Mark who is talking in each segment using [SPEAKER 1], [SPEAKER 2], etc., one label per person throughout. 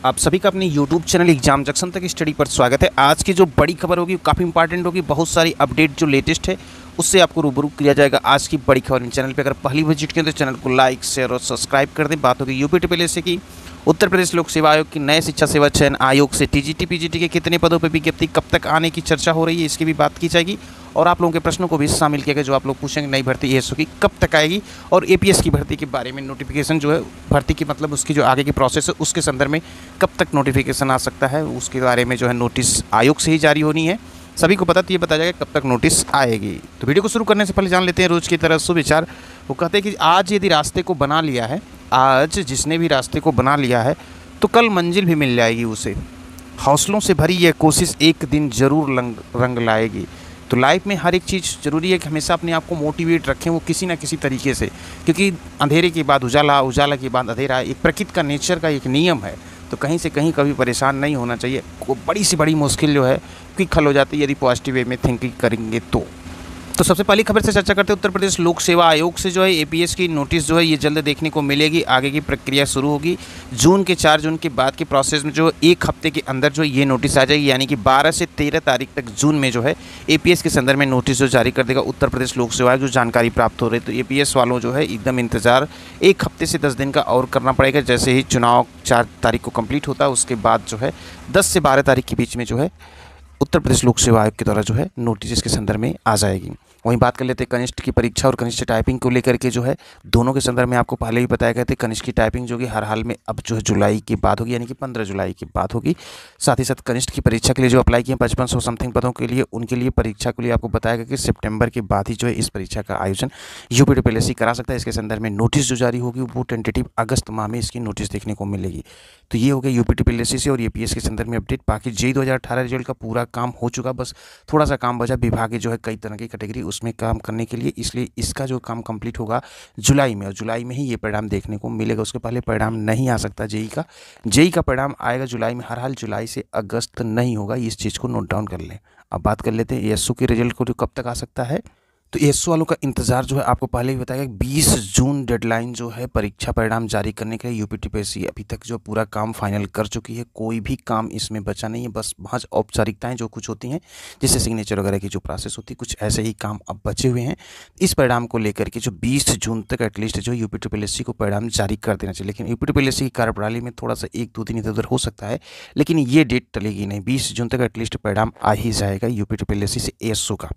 [SPEAKER 1] आप सभी का अपने YouTube चैनल एग्जाम जंक्शन तक स्टडी पर स्वागत है। आज की जो बड़ी खबर होगी काफ़ी इंपॉर्टेंट होगी। बहुत सारी अपडेट जो लेटेस्ट है उससे आपको रूबरू किया जाएगा। आज की बड़ी खबर चैनल पे अगर पहली विजिट करें तो चैनल को लाइक शेयर और सब्सक्राइब कर दें। बात होगी यूपी TSS की, उत्तर प्रदेश लोक सेवा आयोग की, नए शिक्षा सेवा चयन आयोग से TGT PGT के कितने पदों पर विज्ञप्ति कब तक आने की चर्चा हो रही है, इसकी भी बात की जाएगी। और आप लोगों के प्रश्नों को भी शामिल किया गया जो आप लोग पूछेंगे नई भर्ती ASO की कब तक आएगी, और APS की भर्ती के बारे में नोटिफिकेशन जो है भर्ती की मतलब उसकी जो आगे की प्रोसेस है उसके संदर्भ में कब तक नोटिफिकेशन आ सकता है, उसके बारे में जो है नोटिस आयोग से ही जारी होनी है। सभी को पता तो ये बताया जाएगा कब तक नोटिस आएगी। तो वीडियो को शुरू करने से पहले जान लेते हैं रोज की तरह सुविचार। वो कहते हैं कि आज यदि रास्ते को बना लिया है, आज जिसने भी रास्ते को बना लिया है तो कल मंजिल भी मिल जाएगी उसे। हौसलों से भरी यह कोशिश एक दिन ज़रूर रंग लाएगी। तो लाइफ में हर एक चीज़ ज़रूरी है कि हमेशा अपने आप को मोटिवेट रखें, वो किसी ना किसी तरीके से, क्योंकि अंधेरे के बाद उजाला, उजाला के बाद अंधेरा एक प्रकृति का नेचर का एक नियम है। तो कहीं से कहीं कभी परेशान नहीं होना चाहिए। बड़ी से बड़ी मुश्किल जो है क्विक हल हो जाती है यदि पॉजिटिव वे में थिंकिंग करेंगे तो सबसे पहली खबर से चर्चा करते हैं। उत्तर प्रदेश लोक सेवा आयोग से जो है APS की नोटिस जो है ये जल्द देखने को मिलेगी। आगे की प्रक्रिया शुरू होगी। 4 जून के बाद के प्रोसेस में जो एक हफ्ते के अंदर जो ये नोटिस आ जाएगी, यानी कि 12 से 13 तारीख तक जून में जो है APS के संदर्भ में नोटिस जो जारी कर देगा उत्तर प्रदेश लोक सेवा आयोग। जो जानकारी प्राप्त हो रही है तो APS वालों जो है एकदम इंतजार एक हफ्ते से 10 दिन का और करना पड़ेगा। जैसे ही चुनाव 4 तारीख को कंप्लीट होता है उसके बाद जो है 10 से 12 तारीख के बीच में जो है उत्तर प्रदेश लोक सेवा आयोग के द्वारा जो है नोटिस इसके संदर्भ में आ जाएगी। वहीं बात कर लेते हैं कनिष्ठ की परीक्षा और कनिष्ठ टाइपिंग को लेकर के जो है दोनों के संदर्भ में आपको पहले ही बताया गया था। कनिष्ठ की टाइपिंग जो कि हर हाल में अब जो है जुलाई की बात होगी, यानी कि 15 जुलाई की बात होगी। साथ ही साथ कनिष्ठ की परीक्षा के लिए जो अप्लाई किए 5500 समथिंग पदों के लिए, उनके लिए परीक्षा के लिए आपको बताया गया कि सितंबर के बाद ही जो है इस परीक्षा का आयोजन यूपी TSS करा सकता है। इसके संदर्भ में नोटिस जो जारी होगी वो टेंटेटिव अगस्त माह में इसकी नोटिस देखने को मिलेगी। तो ये हो गया यूपी TSS और APS के संदर्भ में अपडेट। बाकी JEE 2018 रिजल्ट का पूरा काम हो चुका, बस थोड़ा सा काम बचा। विभाग जो है कई तरह की कैटेगरी उसमें काम करने के लिए, इसलिए इसका जो काम कंप्लीट होगा जुलाई में, और जुलाई में ही ये परिणाम देखने को मिलेगा। उसके पहले परिणाम नहीं आ सकता JEE का परिणाम आएगा जुलाई में। हर हाल जुलाई से अगस्त नहीं होगा, इस चीज़ को नोट डाउन कर लें। अब बात कर लेते हैं ASO के रिजल्ट को जो कब तक आ सकता है। तो ASO वालों का इंतजार जो है आपको पहले ही बताया 20 जून डेडलाइन जो है परीक्षा परिणाम जारी करने के लिए। यूपी TSS अभी तक जो पूरा काम फाइनल कर चुकी है, कोई भी काम इसमें बचा नहीं है। बस महज औपचारिकताएं जो कुछ होती हैं, जैसे सिग्नेचर वगैरह की जो प्रोसेस होती है, कुछ ऐसे ही काम अब बचे हुए हैं। इस परिणाम को लेकर के जो 20 जून तक एटलीस्ट जो यूपी TSS को परिणाम जारी कर देना चाहिए। लेकिन यूपी TSS की कार्यप्रणाली में थोड़ा सा 1-2 दिन इधर उधर हो सकता है, लेकिन ये डेट टलेगी नहीं। 20 जून तक एटलीस्ट परिणाम आ ही जाएगा यूपी TSS से ASO का।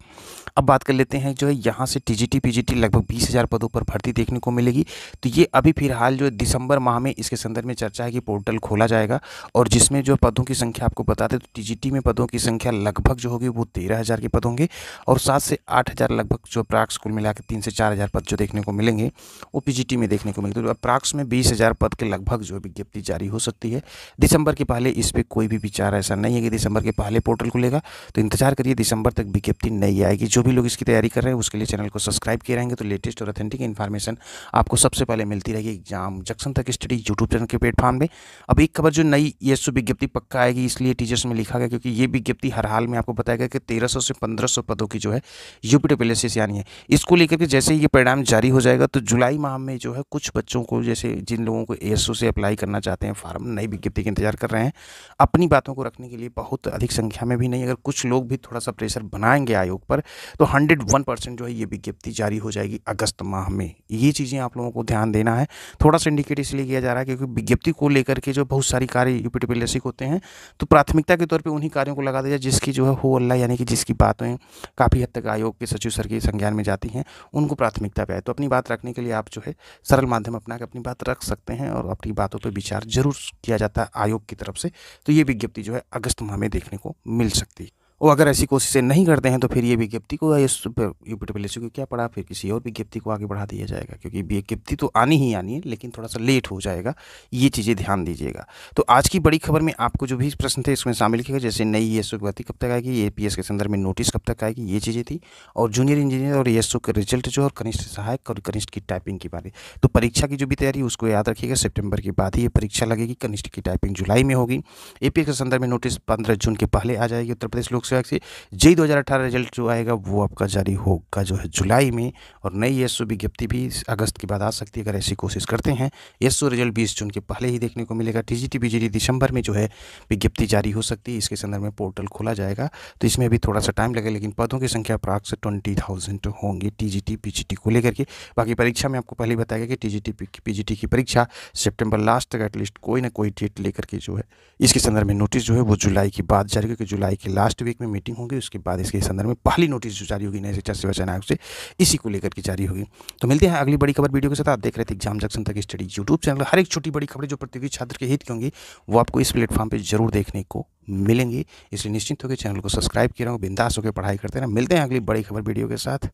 [SPEAKER 1] अब बात कर लेते हैं जो है यहाँ से TGT PGT लगभग 20,000 पदों पर भर्ती देखने को मिलेगी। तो ये अभी फिलहाल जो दिसंबर माह में इसके संदर्भ में चर्चा है कि पोर्टल खोला जाएगा, और जिसमें जो पदों की संख्या आपको बताते तो TGT में पदों की संख्या लगभग जो होगी वो 13,000 के पद होंगे, और 7 से 8,000 लगभग जो प्राक्स कुल मिला के 3 से 4,000 पद जो देखने को मिलेंगे वो PGT में देखने को मिलेंगे। तो प्राक्स में 20,000 पद के लगभग जो विज्ञप्ति जारी हो सकती है दिसंबर के पहले। इस पर कोई भी विचार ऐसा नहीं है कि दिसंबर के पहले पोर्टल खुलेगा, तो इंतजार करिए, दिसंबर तक विज्ञप्ति नहीं आएगी। जो भी लोग इसकी तैयारी कर रहे हैं उसके लिए चैनल को सब्सक्राइब किए रहेंगे तो लेटेस्ट और ऑथेंटिक इन्फॉर्मेशन आपको सबसे पहले मिलती रहेगी एग्जाम जंक्शन तक स्टडी यूट्यूब चैनल के प्लेटफॉर्म में। अब एक खबर जो नई ASO विज्ञप्ति पक्का आएगी, इसलिए टीचर्स में लिखा गया क्योंकि ये विज्ञप्ति हर हाल में आपको बताया गया कि 1300 से 1500 पदों की जो है यूपी TSS यानी है। इसको लेकर के जैसे ये परिणाम जारी हो जाएगा तो जुलाई माह में जो है कुछ बच्चों को, जैसे जिन लोगों को ASO से अप्लाई करना चाहते हैं फॉर्म, नई विज्ञप्ति का इंतजार कर रहे हैं, अपनी बातों को रखने के लिए बहुत अधिक संख्या में भी नहीं, अगर कुछ लोग भी थोड़ा सा प्रेशर बनाएंगे आयोग पर तो 101% जो है ये विज्ञप्ति जारी हो जाएगी अगस्त माह में। ये चीज़ें आप लोगों को ध्यान देना है। थोड़ा सा इंडिकेट इसलिए किया जा रहा है क्योंकि विज्ञप्ति को लेकर के जो बहुत सारी कार्य यूपी TSS होते हैं, तो प्राथमिकता के तौर पे उन्हीं कार्यों को लगा दिया जिसकी जो है हो अल्लाह, यानी कि जिसकी बातें काफ़ी हद तक आयोग के सचिव सर के संज्ञान में जाती हैं, उनको प्राथमिकता पे है। तो अपनी बात रखने के लिए आप जो है सरल माध्यम अपना के अपनी बात रख सकते हैं, और अपनी बातों पर विचार जरूर किया जाता है आयोग की तरफ से। तो ये विज्ञप्ति जो है अगस्त माह में देखने को मिल सकती है। और अगर ऐसी कोशिशें नहीं करते हैं तो फिर ये विज्ञप्ति को यूपी TSS को क्या पड़ा, फिर किसी और विज्ञप्ति को आगे बढ़ा दिया जाएगा, क्योंकि विज्ञप्ति तो आनी ही आनी है लेकिन थोड़ा सा लेट हो जाएगा। ये चीज़ें ध्यान दीजिएगा। तो आज की बड़ी खबर में आपको जो भी प्रश्न थे इसमें शामिल किया, जैसे नई ASO की भर्ती कब तक आएगी, APS के संदर्भ में नोटिस कब तक आएगी, ये चीज़ें थी, और जूनियर इंजीनियर और ASO के रिजल्ट जो, और कनिष्ठ सहायक और कनिष्ठ की टाइपिंग की बात। तो परीक्षा की जो भी तैयारी उसको याद रखिएगा, सितंबर के बाद ही ये परीक्षा लगेगी। कनिष्ठ की टाइपिंग जुलाई में होगी। APS के संदर्भ में नोटिस 15 जून के पहले आ जाएगी उत्तर प्रदेश लोक प्रयाग से जेई 2018 रिजल्ट जो आएगा वो आपका जारी होगा जो है जुलाई में, और नई एसओ विज्ञप्ति भी अगस्त के बाद आ सकती है अगर ऐसी कोशिश करते हैं। एसओ रिजल्ट 20 जून के पहले ही देखने को मिलेगा। टीजीटी पीजीटी दिसंबर में जो है विज्ञप्ति जारी हो सकती है, इसके संदर्भ में पोर्टल खोला जाएगा, तो इसमें भी थोड़ा सा टाइम लगेगा, लेकिन पदों की संख्या प्राप्त से 20,000 होंगे टीजीटी पीजीटी को लेकर के। बाकी परीक्षा में आपको पहले बताया गया कि टीजीटी पीजीटी की परीक्षा सितंबर लास्ट तक एटलीस्ट कोई ना कोई डेट लेकर के जो है इसके संदर्भ में नोटिस जो है वो जुलाई के बाद जारी होगी, क्योंकि जुलाई के लास्ट वीक में मीटिंग होगी, उसके बाद इसके संदर्भ में पहली नोटिस जो जारी होगी नए शिक्षा सेवा चयन आयोग से इसी को लेकर के जारी होगी। तो मिलते हैं अगली बड़ी खबर वीडियो के साथ। आप देख रहे थे एग्जाम जंक्शन तक स्टडी यूट्यूब चैनल। हर एक छोटी बड़ी खबरें जो प्रतियोगी छात्र के हित की होंगी वो आपको इस प्लेटफॉर्म पर जरूर देखने को मिलेंगी, इसलिए निश्चिंत होकर चैनल को सब्सक्राइब किया रहो, बिंदास होकर पढ़ाई करते रहना। मिलते हैं अगली बड़ी खबर वीडियो के साथ।